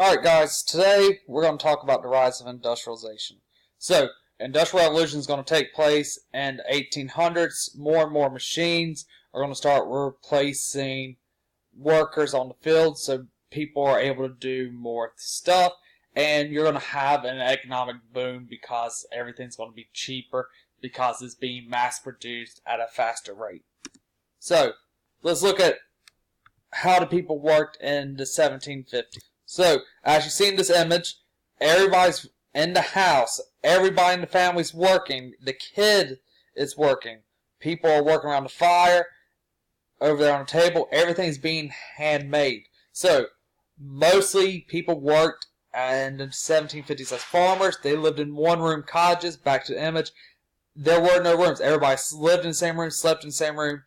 Alright guys, today we're going to talk about the rise of industrialization. So, industrial revolution is going to take place in the 1800s. More and more machines are going to start replacing workers on the field, so people are able to do more stuff, and you're going to have an economic boom because everything's going to be cheaper because it's being mass produced at a faster rate. So, let's look at how the people worked in the 1750s. So, as you see in this image, everybody's in the house. Everybody in the family's working. The kid is working. People are working around the fire, over there on the table. Everything's being handmade. So, mostly people worked in the 1750s as farmers. They lived in one-room cottages. Back to the image. There were no rooms. Everybody lived in the same room, slept in the same room,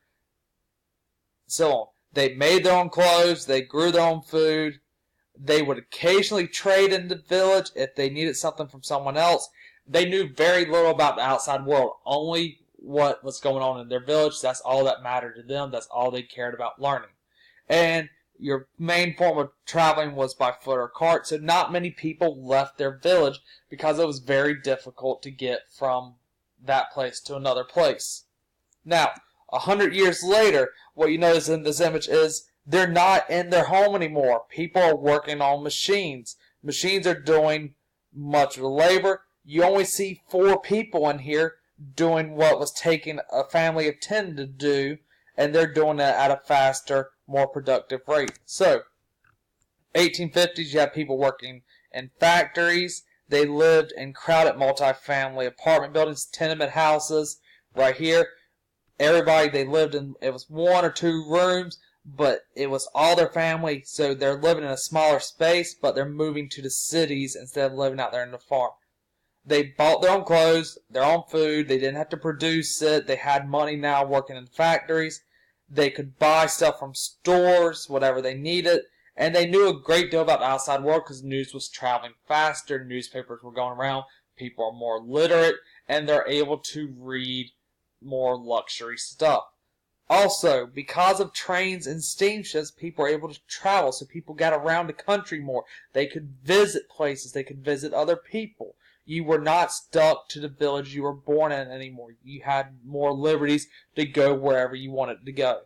so on. They made their own clothes. They grew their own food. They would occasionally trade in the village if they needed something from someone else. They knew very little about the outside world, only what was going on in their village. That's all that mattered to them. That's all they cared about learning. And your main form of traveling was by foot or cart, so not many people left their village because it was very difficult to get from that place to another place. Now, 100 years later, what you notice in this image is they're not in their home anymore. People are working on machines. Machines are doing much of the labor. You only see 4 people in here doing what was taking a family of 10 to do, and they're doing it at a faster, more productive rate. So, 1850s, you have people working in factories. They lived in crowded multi-family apartment buildings, tenement houses. Right here, everybody, they lived in, it was 1 or 2 rooms, but it was all their family, so they're living in a smaller space, but they're moving to the cities instead of living out there in the farm. They bought their own clothes, their own food. They didn't have to produce it. They had money now working in factories. They could buy stuff from stores, whatever they needed, and they knew a great deal about the outside world because news was traveling faster, newspapers were going around, people are more literate, and they're able to read more luxury stuff. Also, because of trains and steamships, people were able to travel, so people got around the country more. They could visit places, they could visit other people. You were not stuck to the village you were born in anymore. You had more liberties to go wherever you wanted to go.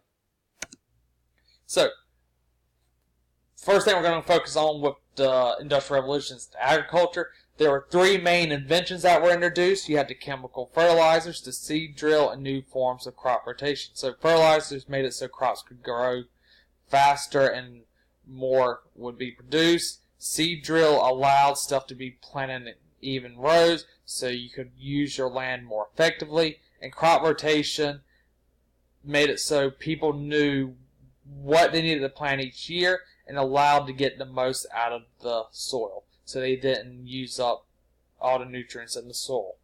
So, first thing we're going to focus on with the Industrial Revolution is agriculture. There were 3 main inventions that were introduced. You had the chemical fertilizers, the seed drill, and new forms of crop rotation. So fertilizers made it so crops could grow faster and more would be produced. Seed drill allowed stuff to be planted in even rows so you could use your land more effectively. And crop rotation made it so people knew what they needed to plant each year and allowed to get the most out of the soil, so they didn't use up all the nutrients in the soil.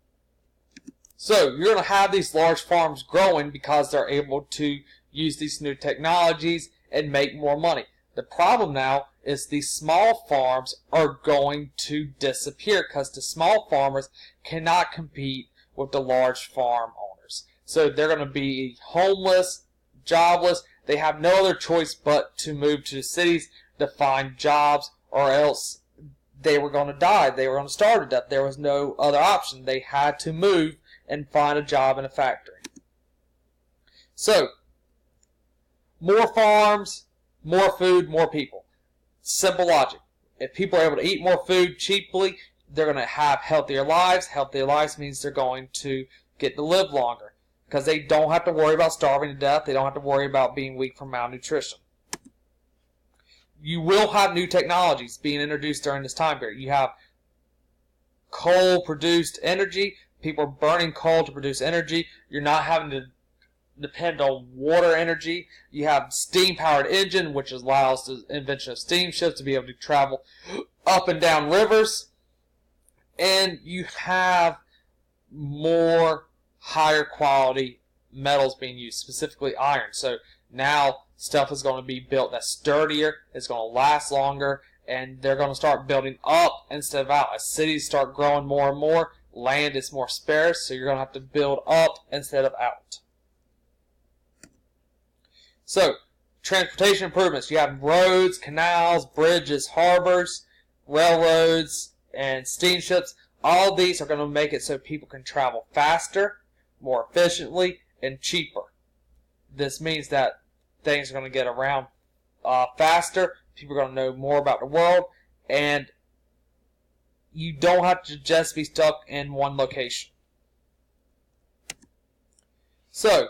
So you're going to have these large farms growing because they're able to use these new technologies and make more money. The problem now is these small farms are going to disappear because the small farmers cannot compete with the large farm owners. So they're going to be homeless, jobless. They have no other choice but to move to the cities to find jobs, or else they were going to die. They were going to starve to death. There was no other option. They had to move and find a job in a factory. So, more farms, more food, more people. Simple logic. If people are able to eat more food cheaply, they're going to have healthier lives. Healthier lives means they're going to get to live longer because they don't have to worry about starving to death. They don't have to worry about being weak from malnutrition. You will have new technologies being introduced during this time period. You have coal-produced energy. People are burning coal to produce energy. You're not having to depend on water energy. You have steam-powered engine, which allows the invention of steamships to be able to travel up and down rivers. And you have more higher quality metals being used, specifically iron. So now stuff is going to be built that's sturdier, it's going to last longer, and they're going to start building up instead of out. As cities start growing more and more, land is more sparse, so you're going to have to build up instead of out. So, transportation improvements. You have roads, canals, bridges, harbors. railroads, and steamships. All these are going to make it so people can travel faster, more efficiently, and cheaper. This means that things are going to get around faster. People are going to know more about the world, and you don't have to just be stuck in one location. So,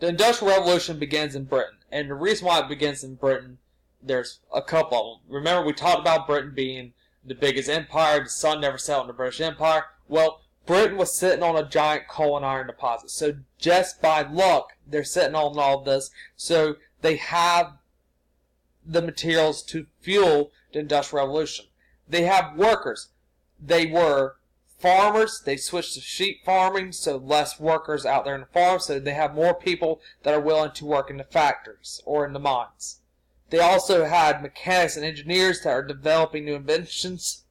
the Industrial Revolution begins in Britain, and the reason why it begins in Britain, there's a couple of them. Remember, we talked about Britain being the biggest empire, the sun never set in the British Empire. Well, Britain was sitting on a giant coal and iron deposit, so just by luck, they're sitting on all of this, so they have the materials to fuel the Industrial Revolution. They have workers. They were farmers. They switched to sheep farming, so less workers out there in the farm, so they have more people that are willing to work in the factories or in the mines. They also had mechanics and engineers that are developing new inventions.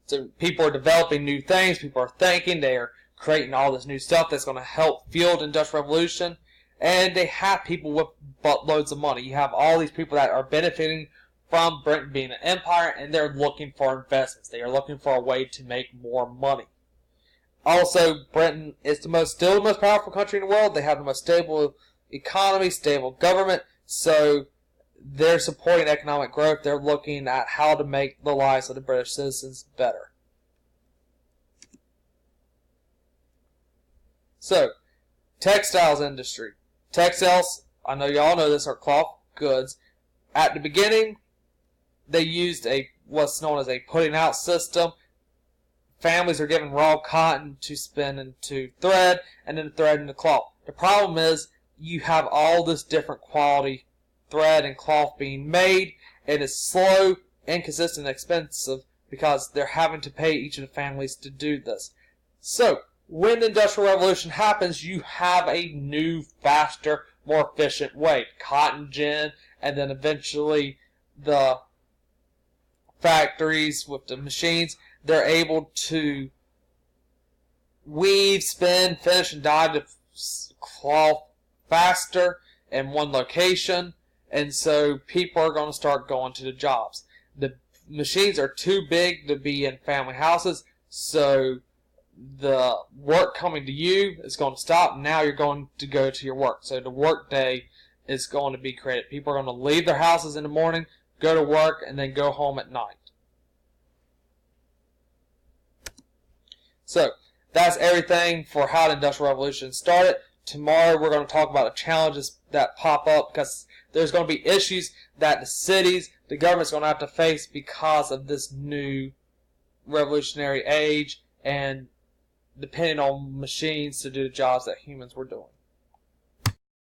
So people are developing new things. People are thinking. They are creating all this new stuff that's going to help fuel the Industrial Revolution. And they have people with buttloads of money. You have all these people that are benefiting from Britain being an empire, and they're looking for investments. They are looking for a way to make more money. Also, Britain is still the most powerful country in the world. They have the most stable economy, stable government, so they're supporting economic growth. They're looking at how to make the lives of the British citizens better. So, textiles industry. Textiles, I know y'all know this, are cloth goods. At the beginning, they used what's known as a putting out system. Families are given raw cotton to spin into thread, and then thread into cloth. The problem is you have all this different quality thread and cloth being made, and it's slow, inconsistent, and expensive because they're having to pay each of the families to do this. So, when the Industrial Revolution happens, you have a new, faster, more efficient way. Cotton gin, and then eventually the factories with the machines, they're able to weave, spin, finish, and dye the cloth faster in one location, and so people are going to start going to the jobs. The machines are too big to be in family houses, so the work coming to you is going to stop. Now you're going to go to your work. So the work day is going to be created. People are going to leave their houses in the morning, go to work, and then go home at night. So that's everything for how the Industrial Revolution started. Tomorrow we're going to talk about the challenges that pop up because there's going to be issues that the cities, the government's going to have to face because of this new revolutionary age and depending on machines to do the jobs that humans were doing.